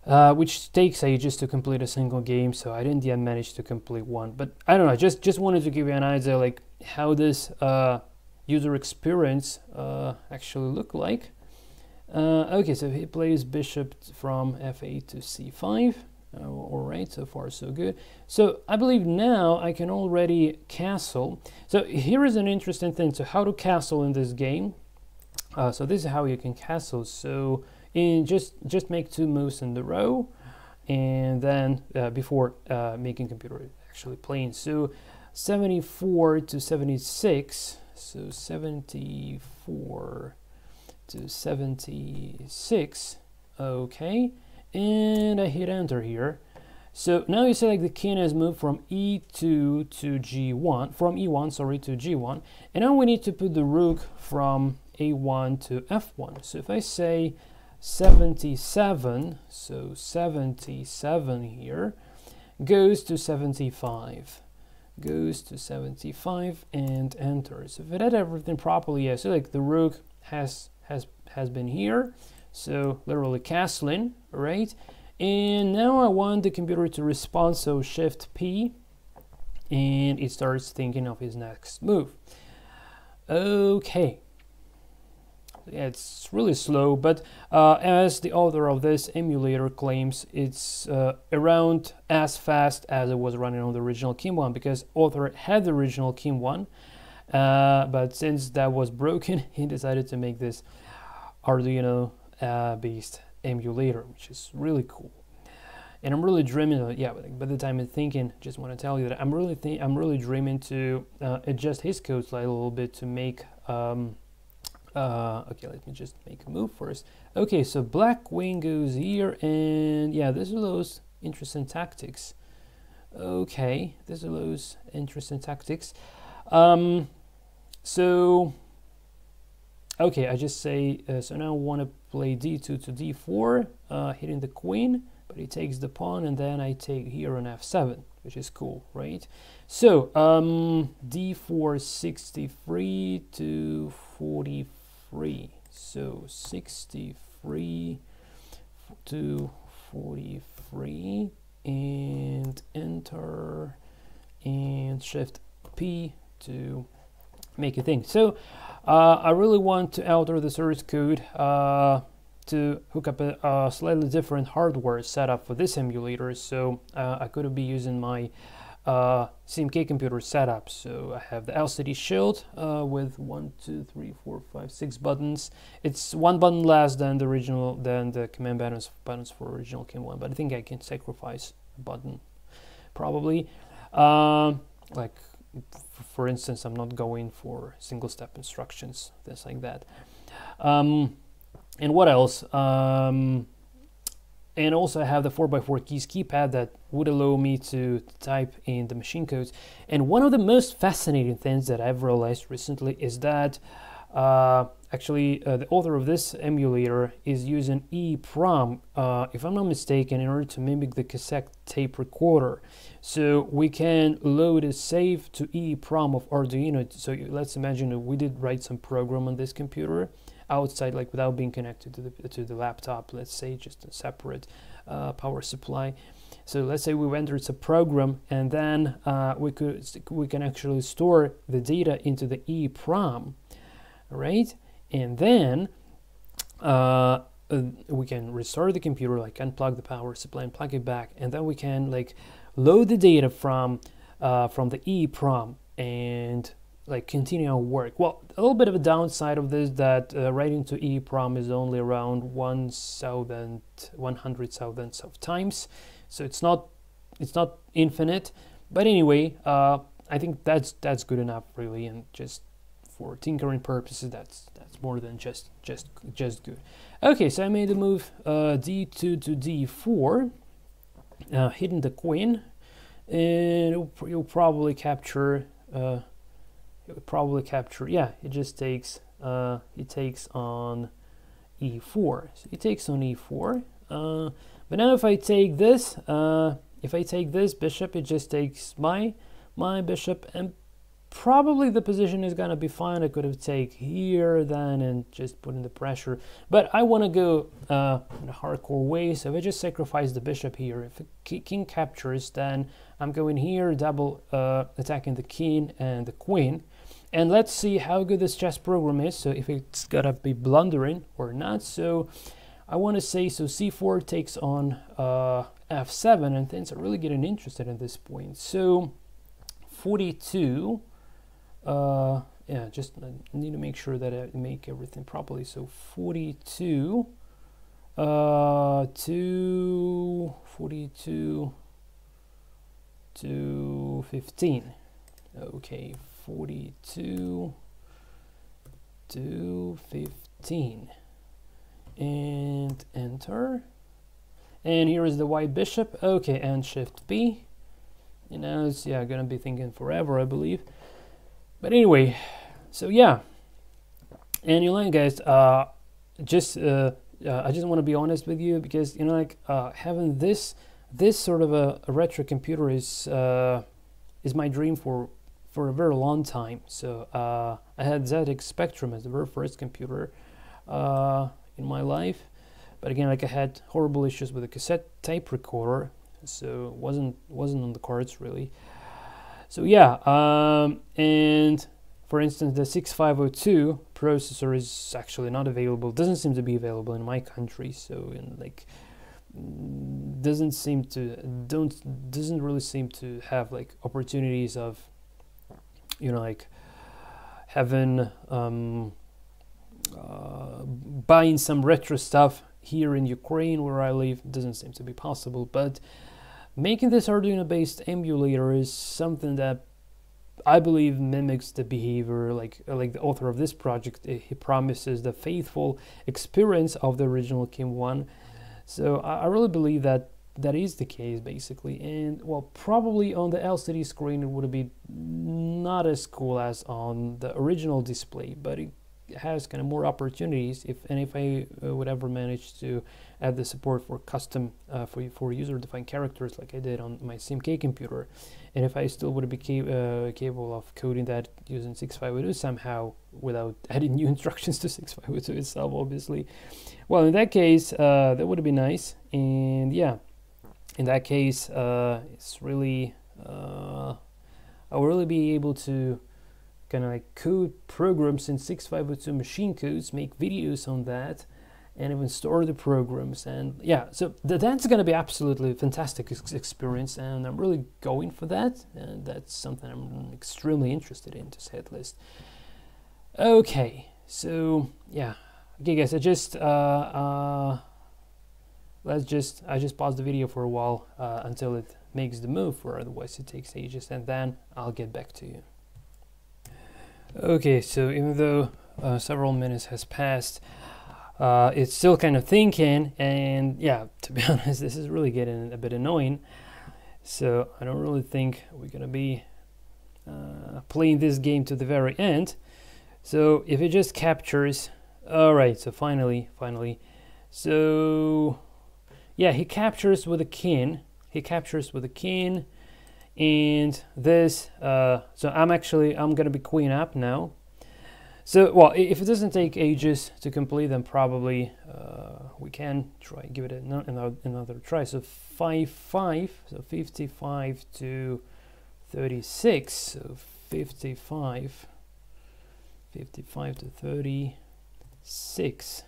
which takes ages to complete a single game. So I didn't yet manage to complete one, but I don't know. Just wanted to give you an idea, like how this user experience actually look like. Okay, so he plays bishop from F8 to C5. All right, so far so good. So I believe now I can already castle. So here is an interesting thing. So how to castle in this game. So this is how you can castle. So just make 2 moves in the row, and then before making computer actually playing. So 74 to 76. So 74 to 76. Okay. And I hit enter here. So now you see like the king has moved from E2 to G1, from E1, sorry, to G1. And now we need to put the rook from A1 to F1. So if I say 77, so 77 here, goes to 75. Goes to 75 and enter. So if I did everything properly, yeah, so like the rook has been here. So literally castling, right? And now I want the computer to respond, so shift P, and it starts thinking of his next move. Okay. Yeah, it's really slow, but as the author of this emulator claims, it's around as fast as it was running on the original KIM-1, because author had the original KIM-1, but since that was broken, he decided to make this Arduino based emulator, which is really cool. And I'm really dreaming of, yeah, by the time I'm thinking, just want to tell you that I'm really dreaming to adjust his code slide a little bit to make okay, let me just make a move first. Okay, so black queen goes here, and yeah, these are those interesting tactics. Okay, these are those interesting tactics. So okay, I just say, so now I want to play d2 to d4, hitting the queen, but he takes the pawn, and then I take here on f7, which is cool, right? So, d4, 63 to 43. So, 63 to 43, and enter, and shift P to make a thing. So, I really want to alter the source code to hook up a slightly different hardware setup for this emulator. So I could be using my CMK computer setup. So I have the LCD shield with 1, 2, 3, 4, 5, 6 buttons. It's one button less than the original, than the command buttons for original KIM-1, but I think I can sacrifice a button probably. Like for instance, I'm not going for single step instructions, things like that. And what else? And also I have the 4x4 keys keypad that would allow me to type in the machine codes. And one of the most fascinating things that I've realized recently is that actually the author of this emulator is using EEPROM, if I'm not mistaken, in order to mimic the cassette tape recorder. So we can load a save to EEPROM of Arduino. So let's imagine that we did write some program on this computer outside, like without being connected to the laptop, let's say just a separate power supply. So let's say we entered some program, and then we can actually store the data into the EEPROM, right? And then we can restart the computer, like unplug the power supply and plug it back, and then we can like load the data from the EEPROM and like continue our work. Well, a little bit of a downside of this, that writing to EEPROM is only around 1/100,000th of times, so it's not infinite. But anyway, I think that's good enough really, and just for tinkering purposes, that's more than just good. Okay, so I made the move D2 to D4, hitting the queen, and you'll probably capture. Yeah, it just takes it takes on E4. So it takes on E4. But now if I take this bishop, it just takes my bishop, and probably the position is gonna be fine. I could have taken here then and just put in the pressure, but I want to go in a hardcore way, so if I just sacrifice the bishop here, if the king captures, then I'm going here, double attacking the king and the queen. And let's see how good this chess program is, so if it's gonna be blundering or not. So I want to say, so c4 takes on f7, and things are really getting interested at this point. So 42, yeah, just I need to make sure that I make everything properly. So 42 to 15. Okay, 42 to 15, and enter. And here is the white bishop. Okay, and shift B. And now it's, yeah, gonna be thinking forever, I believe. But anyway, so yeah. And you know, guys, I just want to be honest with you, because you know, like having this sort of a retro computer is my dream for a very long time. So I had ZX Spectrum as the very first computer in my life, but again, like I had horrible issues with a cassette tape recorder, so it wasn't on the cards really. So yeah, and for instance, the 6502 processor is actually not available. Doesn't seem to be available in my country. So like doesn't really seem to have like opportunities of, you know, like having buying some retro stuff here in Ukraine where I live. Doesn't seem to be possible, but making this Arduino based emulator is something that I believe mimics the behavior, like the author of this project. He promises the faithful experience of the original KIM-1. So I really believe that is the case, basically. And well, probably on the LCD screen it would be not as cool as on the original display, but it has kind of more opportunities. If I would ever manage to add the support for custom for user-defined characters like I did on my CMK computer, and if I still would be capable of coding that using 6502 somehow without adding new instructions to 6502 itself, obviously, well, in that case that would be nice. And yeah, in that case it's really I'll really be able to kind of like code programs in 6502 machine codes, make videos on that, and even store the programs. And yeah, so that's going to be absolutely fantastic experience, and I'm really going for that, and that's something I'm extremely interested in, to say at least. Okay, so yeah, okay guys, I just pause the video for a while until it makes the move, or otherwise it takes ages, and then I'll get back to you. Okay, so even though several minutes has passed, it's still kind of thinking, and yeah, to be honest, this is really getting a bit annoying. So I don't really think we're gonna be playing this game to the very end. So if it just captures, all right, so finally, so yeah, he captures with a king, and this, so I'm gonna be queen up now. So, well, if it doesn't take ages to complete, then probably we can give it another try. So 5-5, so 55 to 36, so 55 to 36,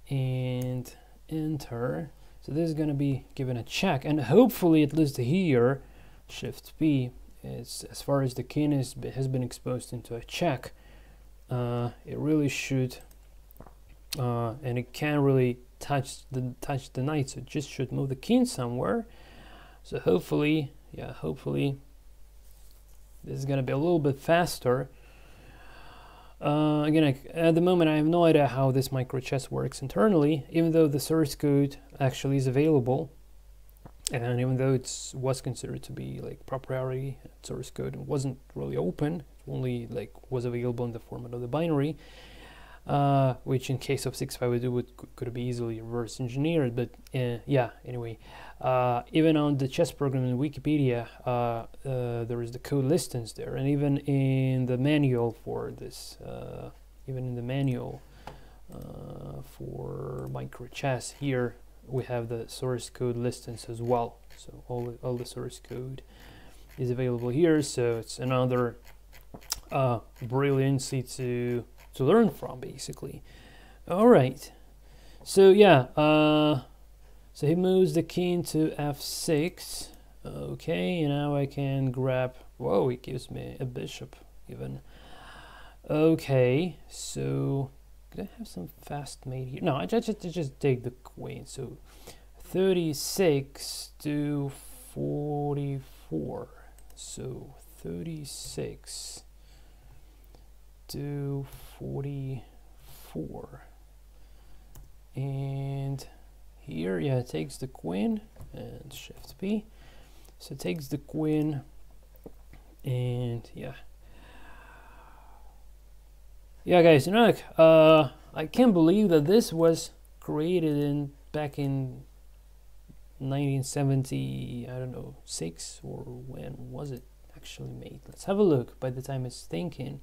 and enter. So this is going to be given a check, and hopefully at least here, Shift P, is, as far as the king has been exposed into a check, it really should, and it can't really touch the knight, so it just should move the king somewhere. So hopefully, yeah, hopefully this is going to be a little bit faster. Again, at the moment I have no idea how this MicroChess works internally, even though the source code actually is available, and even though it was considered to be like proprietary source code, it wasn't really open, it only like was available in the format of the binary, which in case of 6502 could be easily reverse engineered. But yeah, anyway, even on the chess program in Wikipedia, there is the code listings there, and even in the manual for this, for MicroChess here, we have the source code listings as well. So all the source code is available here. So it's another brilliancy to learn from, basically. All right. So yeah. So he moves the king to f6. Okay, and now I can grab. Whoa, he gives me a bishop even. Okay, so could I have some fast mate here? No, I just take the queen. So 36 to 44. So 36 to 44. And here, yeah, it takes the queen and Shift P. So it takes the queen, and yeah. Yeah, guys, you know, like, I can't believe that this was created back in 1970, I don't know, 6, or when was it actually made? Let's have a look by the time it's thinking.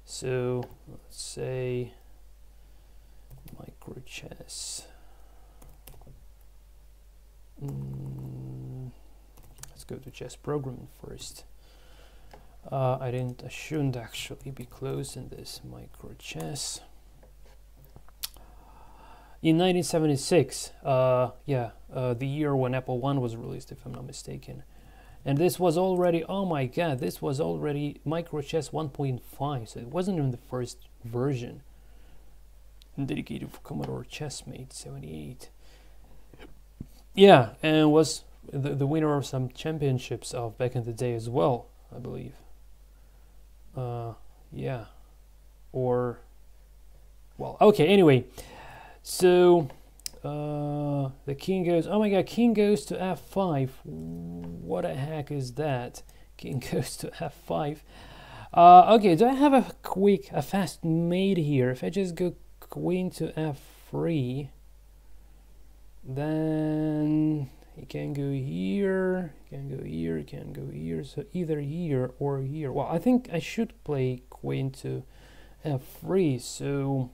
So let's say MicroChess. Let's go to chess programming first. I shouldn't actually be closing this MicroChess. In 1976, yeah, the year when Apple I was released, if I'm not mistaken. And this was already, oh my god, this was already MicroChess 1.5, so it wasn't even the first version. Dedicated for Commodore Chessmate 78. Yeah, and was the winner of some championships of back in the day as well, I believe. Yeah, or, well, okay, anyway, so the king goes, oh my god, king goes to f5. What the heck is that? King goes to f5. Okay, do I have a fast mate here? If I just go queen to f3, then he can go here, can go here, can go here. So either here or here. Well, I think I should play queen to f3. So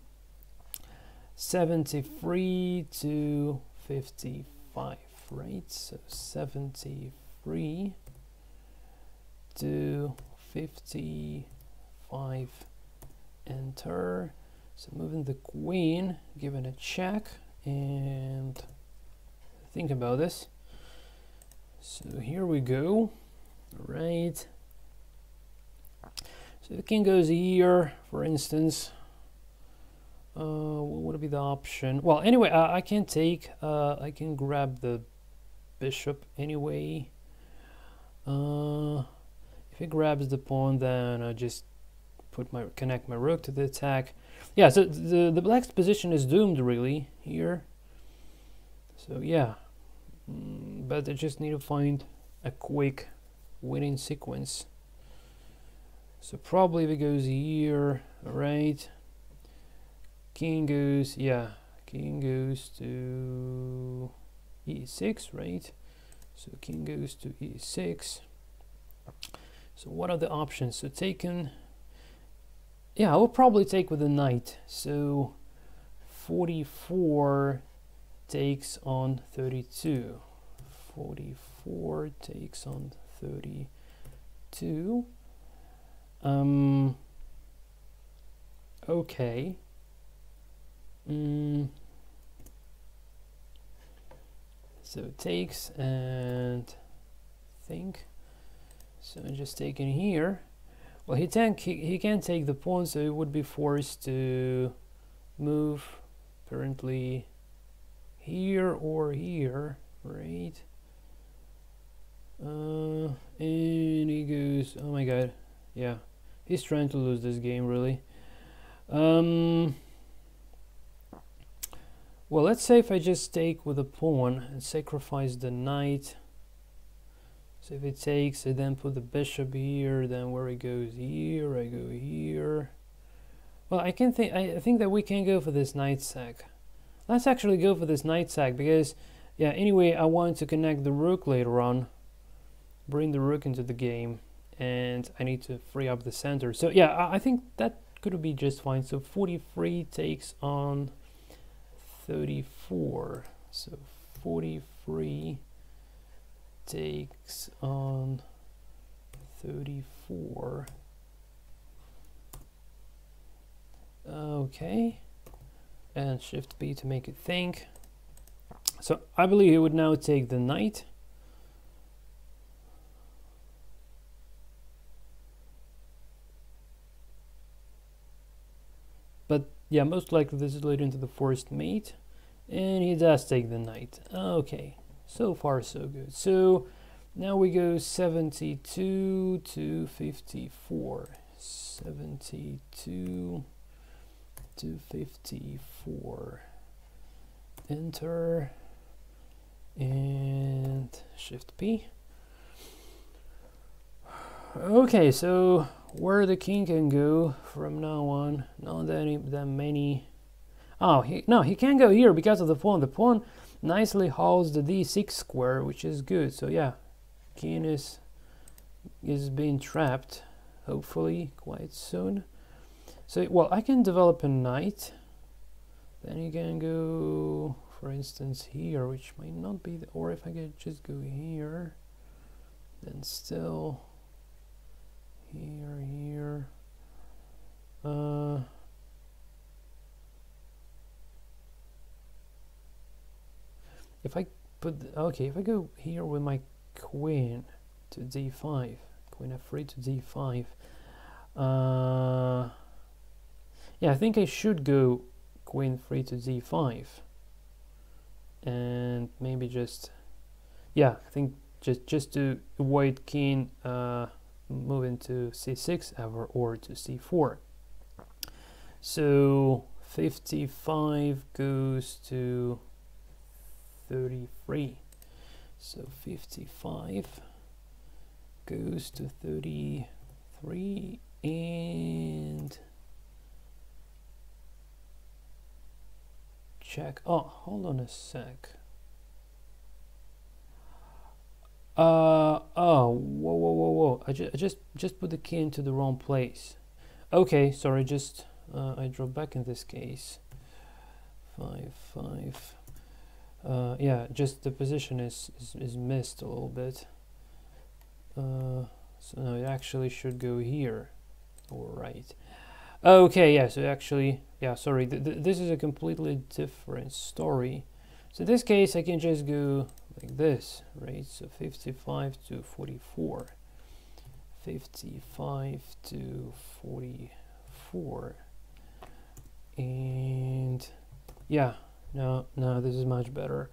73 to 55, right? So 73 to 55, enter. So moving the queen, giving a check, and think about this. So here we go. Right. So the king goes here, for instance. What would be the option? Well, anyway, I can take, I can grab the bishop anyway. If he grabs the pawn, then I just connect my rook to the attack. Yeah, so the black's position is doomed really here. So yeah, but I just need to find a quick winning sequence. So probably if it goes here, right? King goes, yeah, king goes to e6, right? So king goes to e6. So what are the options? So taken, yeah, I will probably take with the knight. So 44 takes on 32. 44 takes on 32. Okay. So it takes and think. So I'm just taking here. Well, he can't take the pawn, so he would be forced to move apparently here or here, right? And he goes, oh my god, yeah, he's trying to lose this game really. Well, let's say if I just take with a pawn and sacrifice the knight. So if it takes, I then put the bishop here, then where it goes here, I go here. Well, I think that we can go for this knight sack. Let's actually go for this knight sack because, yeah, anyway, I want to connect the rook later on, bring the rook into the game, and I need to free up the center. So yeah, I think that could be just fine. So 43 takes on 34. So 43 takes on 34. Okay, and shift B to make it think. So I believe he would now take the knight. But yeah, most likely this is leading to the forced mate, and he does take the knight. Okay, so far so good. So now we go 72 to 54. 72 to 54. Enter and shift P. Okay, so where the king can go from now on, not that many. Oh, he can't go here because of the pawn. The pawn nicely holds the d6 square, which is good. So yeah, king is being trapped, hopefully quite soon. So well, I can develop a knight. Then you can go, for instance, here, which might not be or if I could just go here, then still here. If I put, okay, if I go here with my queen to d5, queen f3 to d5, yeah, I think I should go queen 3 to d5, and maybe just, yeah, I think just to avoid king moving to c6 ever or to c4. So 55 goes to 33. So 55 goes to 33, and check. Oh, hold on a sec. Oh, whoa. I just put the key into the wrong place. Okay, sorry, just I drove back in this case. 5. Yeah, just the position is missed a little bit. So no, it actually should go here. All right. Okay, yeah, so actually yeah, sorry, this is a completely different story. So in this case, I can just go like this, right? So 55 to 44. 55 to 44. And yeah, no, this is much better.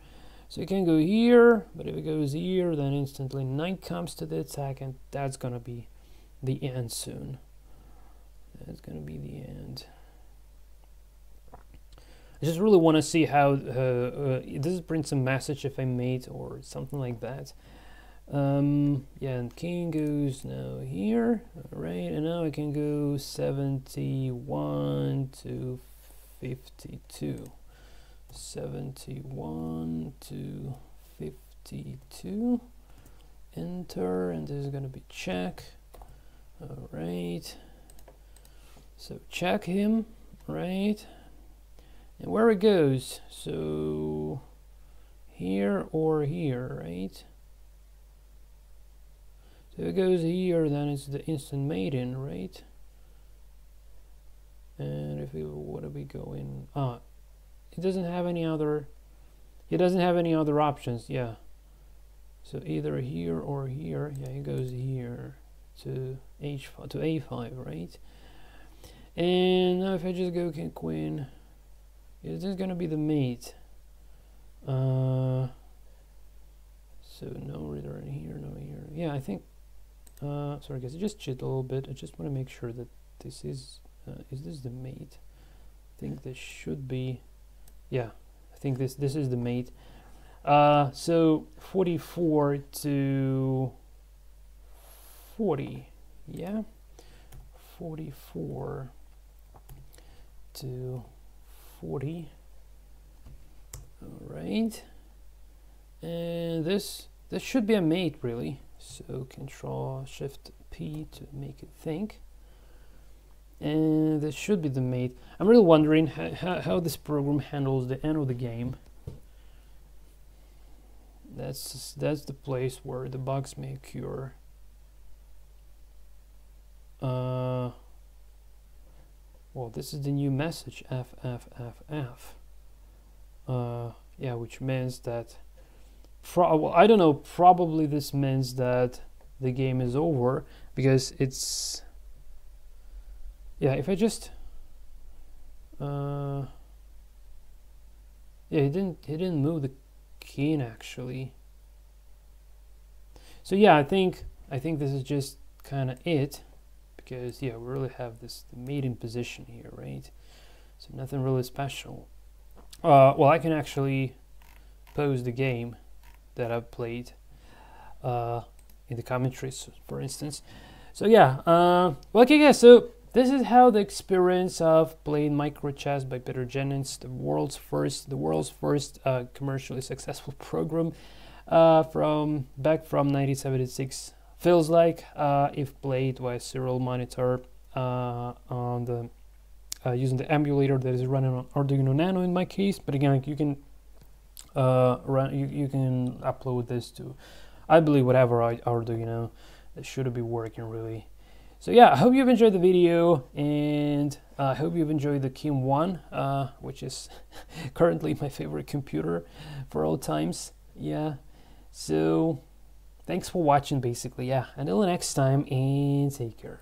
So you can go here, but if it goes here, then instantly knight comes to the attack, and that's gonna be the end soon. That's gonna be the end. I just really want to see how this brings a message if I mate or something like that. Yeah, and king goes now here, right? And now I can go 71 to 52. 71 to 52. Enter, and this is going to be check. All right. So check him, right? And where it goes, so here or here, right? So it goes here, then it's the instant maiden, right? And if we, what do we go in? It doesn't have any other. It doesn't have any other options. Yeah. So either here or here. Yeah, it goes here to H5 to A5, right? And now if I just go king queen, is this gonna be the mate? So no return here, no here. Yeah, I think. Sorry guys, I just cheated a little bit. I just want to make sure that this is this the mate? I think this should be. Yeah, I think this is the mate. So 44 to 40. Yeah, 44 to 40. All right, and this should be a mate really. So Control Shift P to make it think. And this should be the mate. I'm really wondering how this program handles the end of the game. That's the place where the bugs may occur. Well, this is the new message, F. Yeah, which means that, well, I don't know, probably this means that the game is over, because it's, yeah, if I just, yeah, he didn't move the king actually. So yeah, I think this is just kind of it, because yeah, we really have the mating position here, right? So nothing really special. Well, I can actually pause the game that I've played in the commentaries, for instance. So yeah, well, okay guys, so this is how the experience of playing MicroChess by Peter Jennings, the world's first commercially successful program back from 1976 feels like, if played by a serial monitor on the using the emulator that is running on Arduino Nano in my case. But again, you can you can upload this to, I believe, whatever Arduino. It should be working really. So yeah, I hope you've enjoyed the video, and I hope you've enjoyed the KIM-1, which is currently my favorite computer for all times. Yeah, so thanks for watching basically. Yeah, until next time, and take care.